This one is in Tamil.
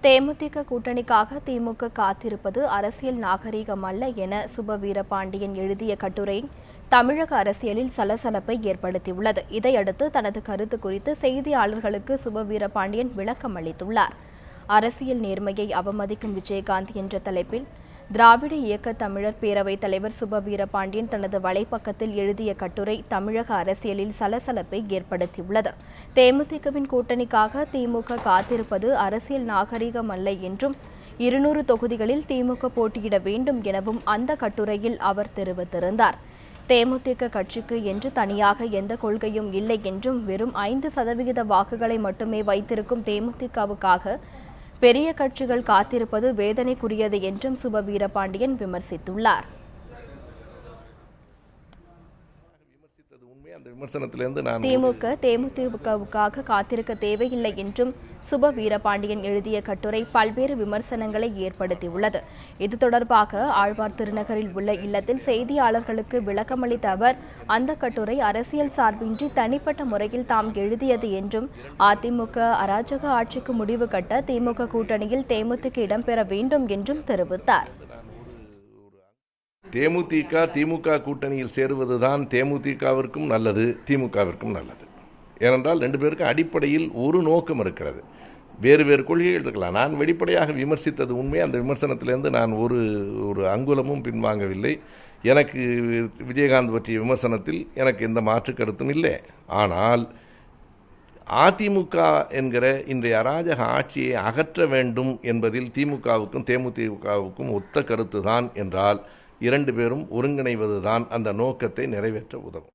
தேமுதிக கூட்டணிக்காக திமுக காத்திருப்பது அரசியல் நாகரீகம் அல்ல என சுப வீரபாண்டியன் எழுதிய கட்டுரை தமிழக அரசியலில் சலசலப்பை ஏற்படுத்தியுள்ளது. இதையடுத்து தனது கருத்து குறித்து செய்தியாளர்களுக்கு சுப வீரபாண்டியன் விளக்கம் அளித்துள்ளார். அரசியல் நேர்மையை அவமதிக்கும் விஜயகாந்த் என்ற தலைப்பில் திராவிட இயக்க தமிழர் பேரவைத் தலைவர் சுப வீரபாண்டியன் தனது வலைப்பக்கத்தில் எழுதிய கட்டுரை தமிழக அரசியலில் சலசலப்பை ஏற்படுத்தியுள்ளது. தேமுதிகவின் கூட்டணிக்காக திமுக காத்திருப்பது அரசியல் நாகரிகம் அல்ல என்றும் 200 தொகுதிகளில் திமுக போட்டியிட வேண்டும் எனவும் அந்த கட்டுரையில் அவர் தெரிவித்திருந்தார். தேமுதிக கட்சிக்கு என்று தனியாக எந்த கொள்கையும் இல்லை என்றும் வெறும் 5% வாக்குகளை மட்டுமே வைத்திருக்கும் தேமுதிகவுக்காக பெரிய கட்சிகள் காத்திருப்பது வேதனைக்குரியது என்றும் சுப வீரபாண்டியன் விமர்சித்துள்ளார். திமுக தேமுதிகவுக்காக காத்திருக்க தேவையில்லை என்றும் சுப வீரபாண்டியன் எழுதிய கட்டுரை பல்வேறு விமர்சனங்களை ஏற்படுத்தியுள்ளது. இது தொடர்பாக ஆழ்வார் திருநகரில் உள்ள இல்லத்தில் செய்தியாளர்களுக்கு விளக்கமளித்த அவர் அந்த கட்டுரை அரசியல் சார்பின்றி தனிப்பட்ட முறையில் தாம் எழுதியது என்றும் அதிமுக அராஜக ஆட்சிக்கு முடிவு கட்ட திமுக கூட்டணியில் தேமுதிக இடம்பெற வேண்டும் என்றும் தெரிவித்தார். தேமுதிக திமுக கூட்டணியில் சேருவதுதான் தேமுதிகவிற்கும் நல்லது, திமுகவிற்கும் நல்லது. ஏனென்றால் 2 பேருக்கும் அடிப்படையில் ஒரு நோக்கம் இருக்கிறது. வேறு வேறு கொள்கைகள் இருக்கலாம். நான் வெளிப்படையாக விமர்சித்தது உண்மை. அந்த விமர்சனத்திலிருந்து நான் ஒரு அங்குலமும் பின்வாங்கவில்லை. எனக்கு விஜயகாந்த் பற்றிய விமர்சனத்தில் எனக்கு எந்த மாற்று கருத்தும் இல்லை. ஆனால் அதிமுக என்கிற இன்றைய அராஜக ஆட்சியை அகற்ற வேண்டும் என்பதில் திமுகவுக்கும் தேமுதிகவுக்கும் ஒத்த கருத்துதான் என்றால் 2 பேரும் ஒருங்கிணைவதுதான் அந்த நோக்கத்தை நிறைவேற்ற உதவும்.